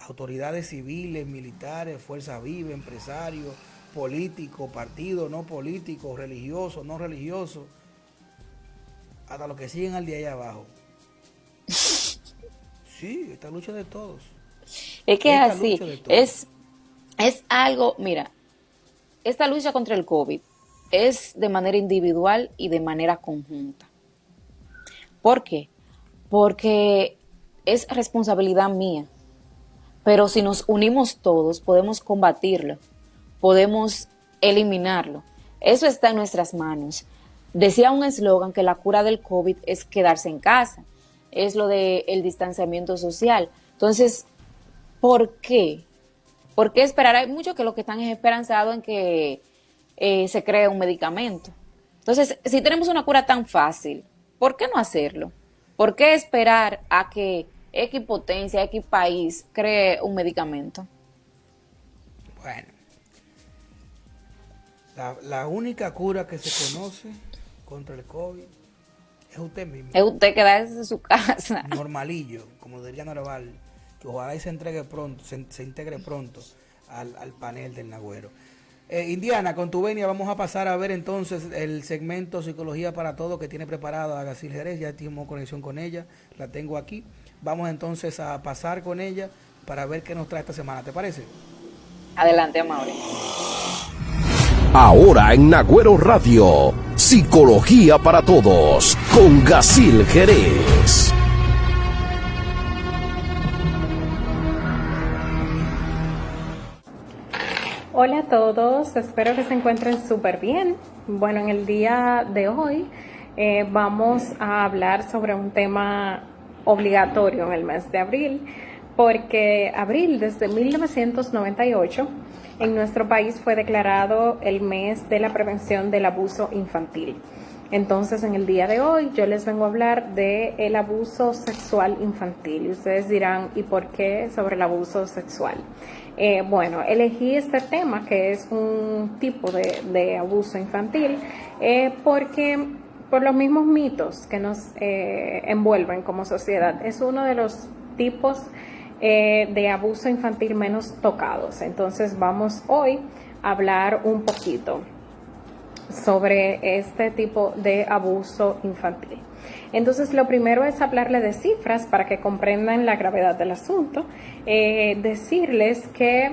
Autoridades civiles, militares, fuerzas vivas, empresarios, políticos, partidos, no políticos, religiosos, no religiosos, hasta los que siguen al de allá abajo. Sí, esta lucha es de todos. Es que es Esta así, lucha de todos. es algo, mira, esta lucha contra el COVID es de manera individual y de manera conjunta. ¿Por qué? Porque es responsabilidad mía, pero si nos unimos todos podemos combatirlo, podemos eliminarlo. Eso está en nuestras manos. Decía un eslogan que la cura del COVID es quedarse en casa, es lo del distanciamiento social. Entonces, ¿por qué? ¿Por qué esperar? Hay muchos que lo que están es esperanzados en que se cree un medicamento. Entonces, si tenemos una cura tan fácil, ¿por qué no hacerlo? ¿Por qué esperar a que X potencia, X país cree un medicamento? Bueno, la única cura que se conoce contra el COVID es usted mismo. Es usted quedarse en su casa. Normalillo, como diría Narval, que ojalá y se entregue pronto, se integre pronto al panel del Nagüero. Indiana, con tu venia vamos a pasar a ver entonces el segmento Psicología para Todos que tiene preparado a Gacil Jerez. Ya tenemos conexión con ella, la tengo aquí. Vamos entonces a pasar con ella para ver qué nos trae esta semana, ¿te parece? Adelante, Amaury. Ahora en Nagüero Radio, Psicología para Todos, con Gacil Jerez. Hola a todos, espero que se encuentren súper bien. Bueno, en el día de hoy vamos a hablar sobre un tema obligatorio en el mes de abril, porque abril desde 1998 en nuestro país fue declarado el mes de la prevención del abuso infantil. Entonces, en el día de hoy yo les vengo a hablar del abuso sexual infantil. Y ustedes dirán, ¿y por qué sobre el abuso sexual? Bueno, elegí este tema, que es un tipo de abuso infantil, porque por los mismos mitos que nos envuelven como sociedad, es uno de los tipos de abuso infantil menos tocados. Entonces vamos hoy a hablar un poquito sobre este tipo de abuso infantil. Entonces, lo primero es hablarle de cifras para que comprendan la gravedad del asunto. Decirles que,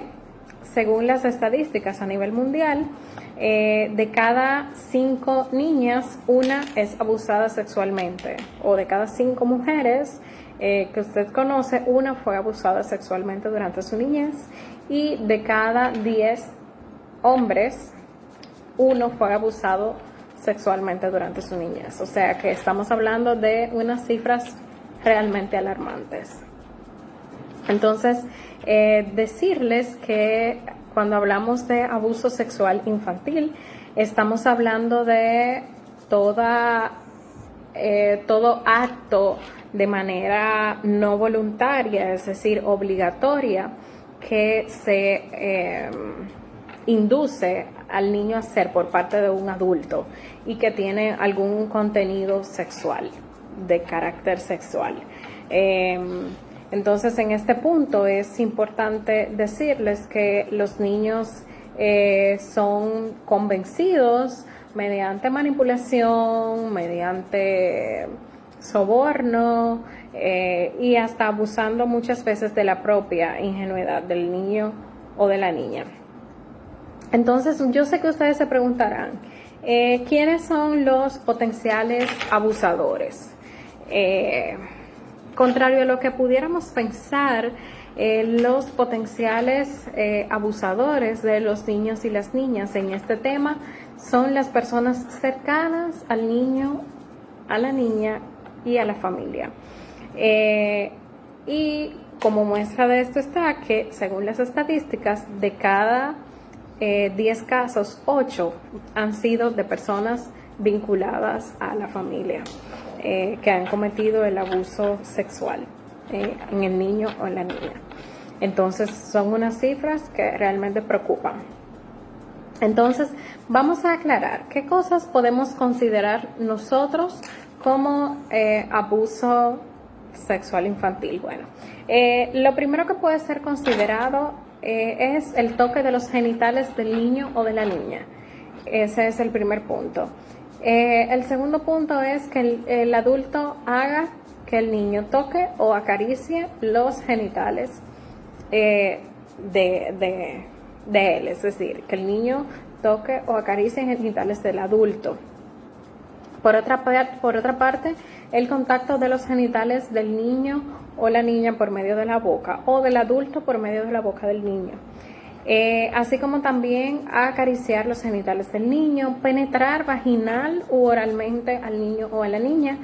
según las estadísticas a nivel mundial, de cada 5 niñas, una es abusada sexualmente, o de cada 5 mujeres que usted conoce, una fue abusada sexualmente durante su niñez, y de cada 10 hombres, uno fue abusado sexualmente durante su niñez. O sea que estamos hablando de unas cifras realmente alarmantes. Entonces, decirles que cuando hablamos de abuso sexual infantil, estamos hablando de todo acto de manera no voluntaria, es decir, obligatoria, que se induce al niño a hacer por parte de un adulto y que tiene algún contenido sexual, de carácter sexual. Entonces, en este punto es importante decirles que los niños son convencidos mediante manipulación, mediante soborno y hasta abusando muchas veces de la propia ingenuidad del niño o de la niña. Entonces, yo sé que ustedes se preguntarán, ¿quiénes son los potenciales abusadores? Contrario a lo que pudiéramos pensar, los potenciales abusadores de los niños y las niñas en este tema son las personas cercanas al niño, a la niña y a la familia. Y como muestra de esto está que, según las estadísticas, de cada 10 casos, 8 han sido de personas vinculadas a la familia que han cometido el abuso sexual en el niño o en la niña. Entonces son unas cifras que realmente preocupan. Entonces vamos a aclarar qué cosas podemos considerar nosotros como abuso sexual infantil. Bueno, lo primero que puede ser considerado es el toque de los genitales del niño o de la niña. Ese es el primer punto. El segundo punto es que el adulto haga que el niño toque o acaricie los genitales de él, es decir, que el niño toque o acaricie genitales del adulto. Por otra parte, el contacto de los genitales del niño o la niña por medio de la boca o del adulto por medio de la boca del niño. Así como también acariciar los genitales del niño, penetrar vaginal u oralmente al niño o a la niña,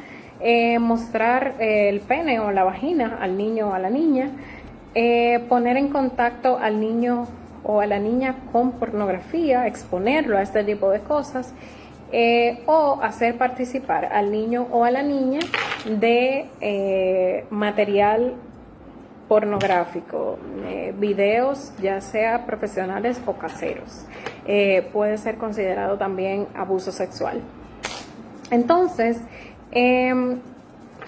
mostrar el pene o la vagina al niño o a la niña, poner en contacto al niño o a la niña con pornografía, exponerlo a este tipo de cosas, o hacer participar al niño o a la niña de material pornográfico, videos ya sea profesionales o caseros. Puede ser considerado también abuso sexual. Entonces,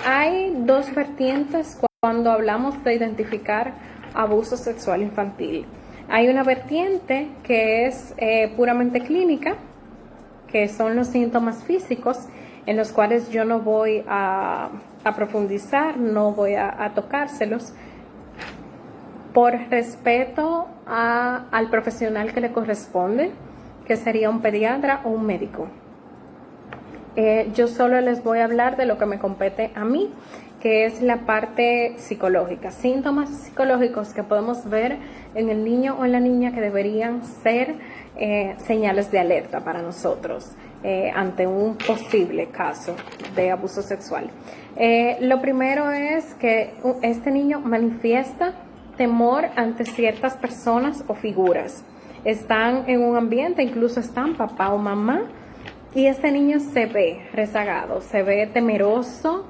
hay dos vertientes cuando hablamos de identificar abuso sexual infantil. Hay una vertiente que es puramente clínica, que son los síntomas físicos, en los cuales yo no voy a profundizar, no voy a tocárselos, por respeto al profesional que le corresponde, que sería un pediatra o un médico. Yo solo les voy a hablar de lo que me compete a mí, que es la parte psicológica, síntomas psicológicos que podemos ver en el niño o en la niña que deberían ser señales de alerta para nosotros ante un posible caso de abuso sexual. Lo primero es que este niño manifiesta temor ante ciertas personas o figuras. Están en un ambiente, incluso están papá o mamá, y este niño se ve rezagado, se ve temeroso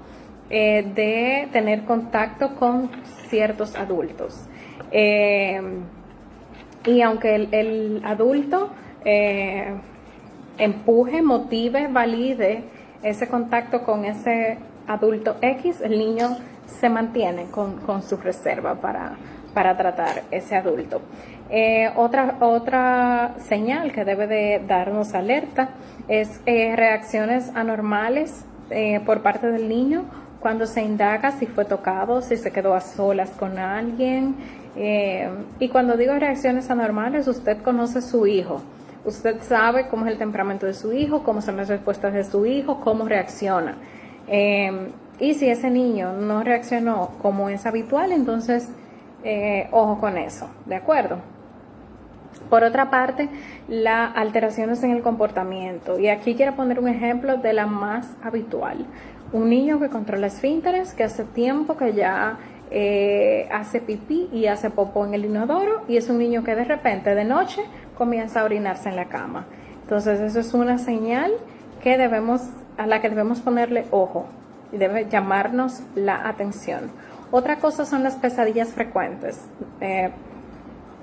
de tener contacto con ciertos adultos. Y aunque el adulto empuje, motive, valide ese contacto con ese adulto X, el niño se mantiene con su reserva para tratar ese adulto. Otra señal que debe de darnos alerta es reacciones anormales por parte del niño cuando se indaga si fue tocado, si se quedó a solas con alguien. Y cuando digo reacciones anormales, usted conoce a su hijo. Usted sabe cómo es el temperamento de su hijo, cómo son las respuestas de su hijo, cómo reacciona. Y si ese niño no reaccionó como es habitual, entonces ojo con eso, ¿de acuerdo? Por otra parte, las alteraciones en el comportamiento. Y aquí quiero poner un ejemplo de la más habitual. Un niño que controla esfínteres, que hace tiempo que ya hace pipí y hace popó en el inodoro, y es un niño que de repente de noche comienza a orinarse en la cama. Entonces eso es una señal a la que debemos ponerle ojo y debe llamarnos la atención. Otra cosa son las pesadillas frecuentes.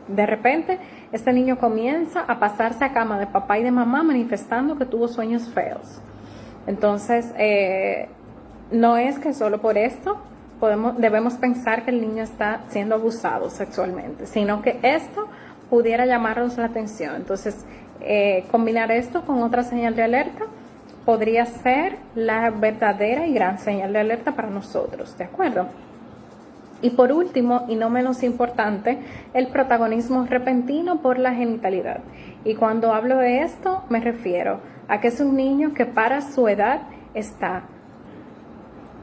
De repente este niño comienza a pasarse a cama de papá y de mamá manifestando que tuvo sueños feos. Entonces no es que solo por esto debemos pensar que el niño está siendo abusado sexualmente, sino que esto pudiera llamarnos la atención. Entonces combinar esto con otra señal de alerta podría ser la verdadera y gran señal de alerta para nosotros, ¿de acuerdo? Y por último, y no menos importante, el protagonismo repentino por la genitalidad. Y cuando hablo de esto, me refiero a que es un niño que para su edad está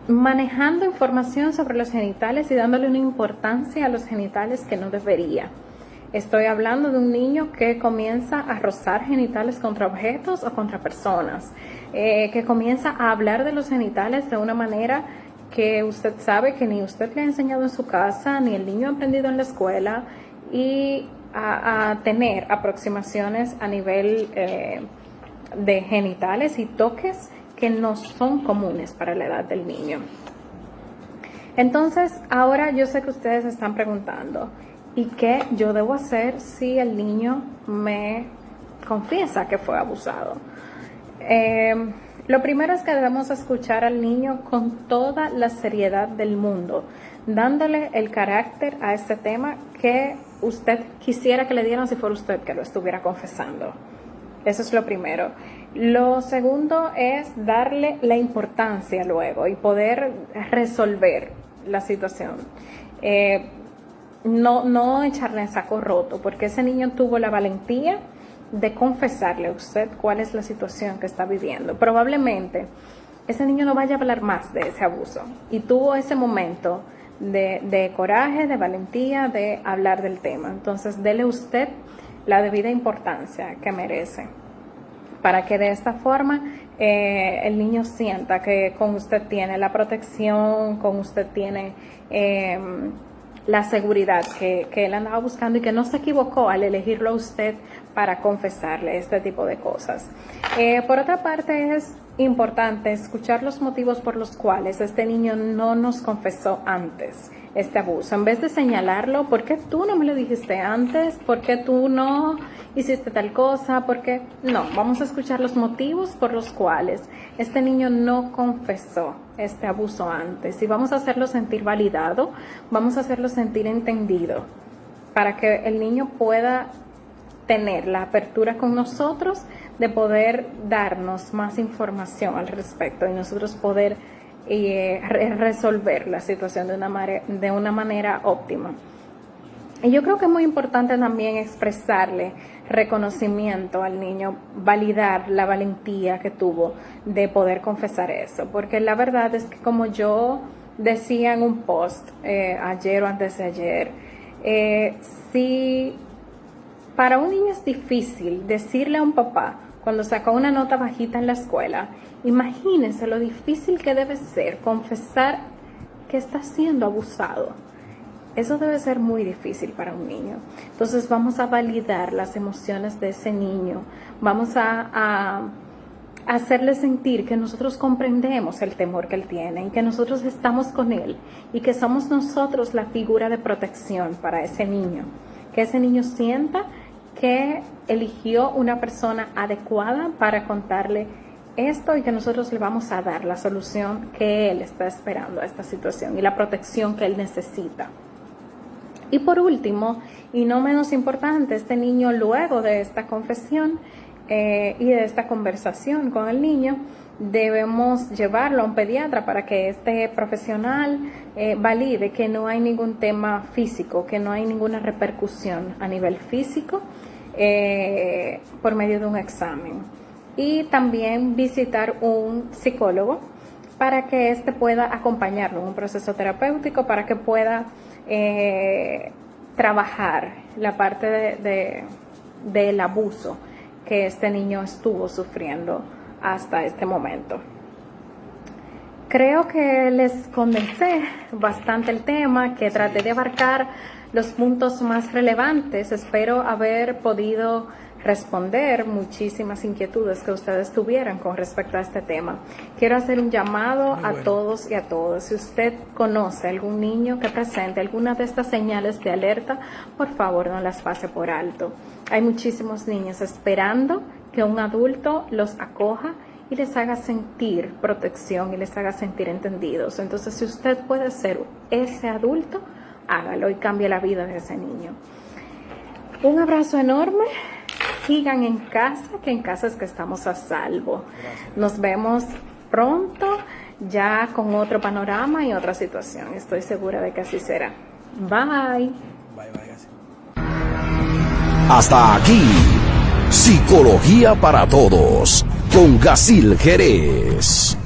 manejando información sobre los genitales y dándole una importancia a los genitales que no debería. Estoy hablando de un niño que comienza a rozar genitales contra objetos o contra personas, que comienza a hablar de los genitales de una manera que usted sabe que ni usted le ha enseñado en su casa, ni el niño ha aprendido en la escuela, y a tener aproximaciones a nivel de genitales y toques que no son comunes para la edad del niño. Entonces, ahora yo sé que ustedes se están preguntando, ¿y qué yo debo hacer si el niño me confiesa que fue abusado? Lo primero es que debemos escuchar al niño con toda la seriedad del mundo, dándole el carácter a este tema que usted quisiera que le dieran si fuera usted que lo estuviera confesando. Eso es lo primero. Lo segundo es darle la importancia luego y poder resolver la situación. No echarle en saco roto, porque ese niño tuvo la valentía de confesarle a usted cuál es la situación que está viviendo. Probablemente ese niño no vaya a hablar más de ese abuso y tuvo ese momento de coraje, de valentía, de hablar del tema. Entonces, dele usted la debida importancia que merece, para que de esta forma el niño sienta que con usted tiene la protección, con usted tiene la seguridad que él andaba buscando y que no se equivocó al elegirlo a usted para confesarle este tipo de cosas. Por otra parte, es importante escuchar los motivos por los cuales este niño no nos confesó antes este abuso. En vez de señalarlo, ¿por qué tú no me lo dijiste antes? ¿Por qué tú no hiciste tal cosa? ¿Por qué? No, vamos a escuchar los motivos por los cuales este niño no confesó este abuso antes y vamos a hacerlo sentir validado, vamos a hacerlo sentir entendido, para que el niño pueda tener la apertura con nosotros de poder darnos más información al respecto y nosotros poder resolver la situación de una manera óptima. Y yo creo que es muy importante también expresarle reconocimiento al niño, validar la valentía que tuvo de poder confesar eso, porque la verdad es que, como yo decía en un post ayer o antes de ayer, si para un niño es difícil decirle a un papá cuando sacó una nota bajita en la escuela, imagínense lo difícil que debe ser confesar que está siendo abusado. Eso debe ser muy difícil para un niño. Entonces vamos a validar las emociones de ese niño. Vamos a hacerle sentir que nosotros comprendemos el temor que él tiene y que nosotros estamos con él y que somos nosotros la figura de protección para ese niño. Que ese niño sienta que eligió una persona adecuada para contarle esto y que nosotros le vamos a dar la solución que él está esperando a esta situación y la protección que él necesita. Y por último, y no menos importante, este niño, luego de esta confesión y de esta conversación con el niño, debemos llevarlo a un pediatra para que este profesional valide que no hay ningún tema físico, que no hay ninguna repercusión a nivel físico por medio de un examen. Y también visitar un psicólogo para que éste pueda acompañarlo en un proceso terapéutico, para que pueda trabajar la parte del abuso que este niño estuvo sufriendo hasta este momento. Creo que les condensé bastante el tema, que traté de abarcar los puntos más relevantes. Espero haber podido responder muchísimas inquietudes que ustedes tuvieran con respecto a este tema. Quiero hacer un llamado a todos y a todas. Si usted conoce algún niño que presente alguna de estas señales de alerta, por favor no las pase por alto. Hay muchísimos niños esperando que un adulto los acoja y les haga sentir protección y les haga sentir entendidos. Entonces, si usted puede ser ese adulto, hágalo y cambie la vida de ese niño. Un abrazo enorme. sigan en casa, que en casa es que estamos a salvo. Gracias. Nos vemos pronto, ya con otro panorama y otra situación. Estoy segura de que así será. Bye. Bye, gracias. Hasta aquí, Psicología para Todos, con Gacil Jerez.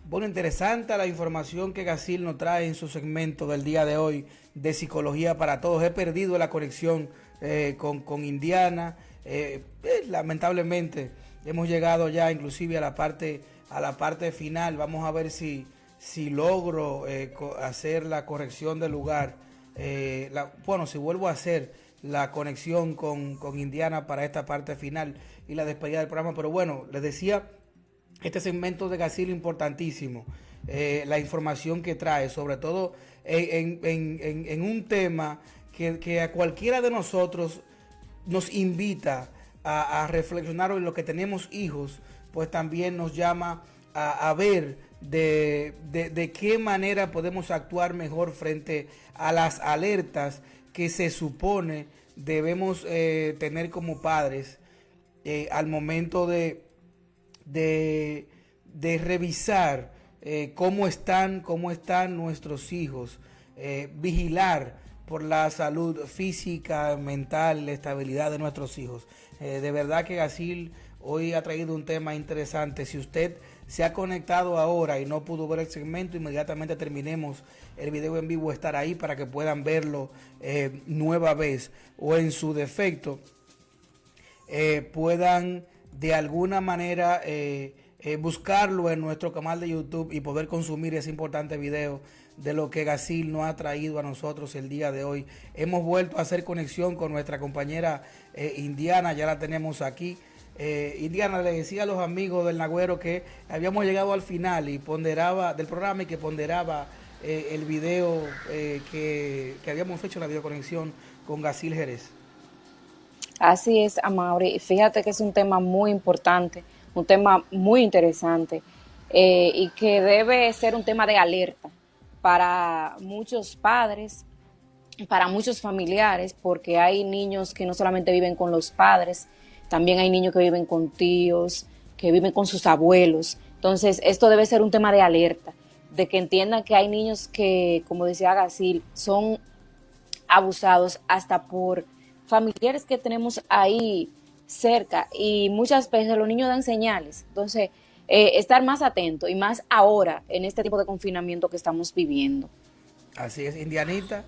Bueno, interesante la información que Gacil nos trae en su segmento del día de hoy de Psicología para Todos. He perdido la conexión con Indiana. Lamentablemente hemos llegado ya inclusive a la parte final. Vamos a ver si logro hacer la corrección del lugar. Si vuelvo a hacer la conexión con Indiana para esta parte final y la despedida del programa. Pero bueno, les decía, este segmento de Gacil importantísimo, la información que trae, sobre todo en un tema que a cualquiera de nosotros nos invita a reflexionar en lo que tenemos hijos, pues también nos llama a ver de qué manera podemos actuar mejor frente a las alertas que se supone debemos tener como padres al momento de revisar cómo están nuestros hijos, vigilar por la salud física, mental, la estabilidad de nuestros hijos. De verdad que Gacil hoy ha traído un tema interesante. Si usted se ha conectado ahora y no pudo ver el segmento, inmediatamente terminemos el video en vivo, estar ahí para que puedan verlo nueva vez, o en su defecto puedan de alguna manera buscarlo en nuestro canal de YouTube y poder consumir ese importante video de lo que Gacil nos ha traído a nosotros el día de hoy. Hemos vuelto a hacer conexión con nuestra compañera Indiana, ya la tenemos aquí. Indiana, le decía a los amigos del Nagüero que habíamos llegado al final y ponderaba del programa, y que ponderaba el video que habíamos hecho, la videoconexión con Gacil Jerez. Así es, Amaury. Fíjate que es un tema muy importante, un tema muy interesante, y que debe ser un tema de alerta para muchos padres, para muchos familiares, porque hay niños que no solamente viven con los padres, también hay niños que viven con tíos, que viven con sus abuelos. Entonces, esto debe ser un tema de alerta, de que entiendan que hay niños que, como decía Gacil, son abusados hasta por familiares que tenemos ahí cerca, y muchas veces los niños dan señales. Entonces, estar más atento, y más ahora en este tipo de confinamiento que estamos viviendo. Así es, Indianita,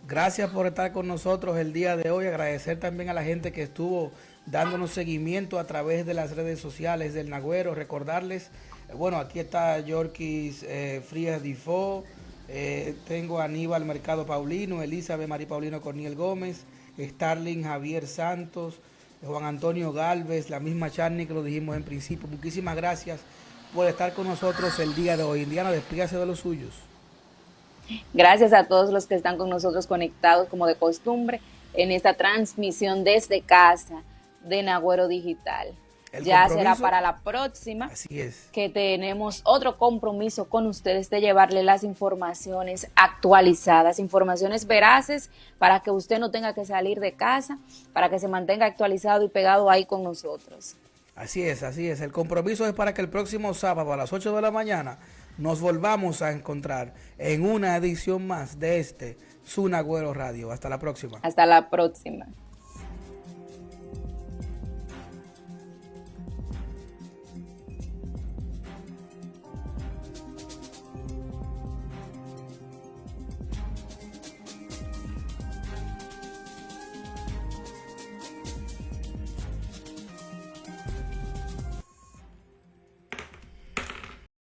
gracias por estar con nosotros el día de hoy. Agradecer también a la gente que estuvo dándonos seguimiento a través de las redes sociales del Nagüero. Recordarles, bueno, aquí está Yorkis Frías Difo, tengo a Aníbal Mercado Paulino, Elizabeth María Paulino Corniel Gómez, Starling Javier Santos, Juan Antonio Galvez, la misma Charny que lo dijimos en principio. Muchísimas gracias por estar con nosotros el día de hoy. Indiana, despídase de los suyos. Gracias a todos los que están con nosotros conectados, como de costumbre, en esta transmisión desde casa de Nagüero Digital. Ya será para la próxima. Así es. Que tenemos otro compromiso con ustedes de llevarle las informaciones actualizadas, informaciones veraces, para que usted no tenga que salir de casa, para que se mantenga actualizado y pegado ahí con nosotros. Así es, así es. El compromiso es para que el próximo sábado a las 8 de la mañana nos volvamos a encontrar en una edición más de su Nagüero Radio. Hasta la próxima. Hasta la próxima.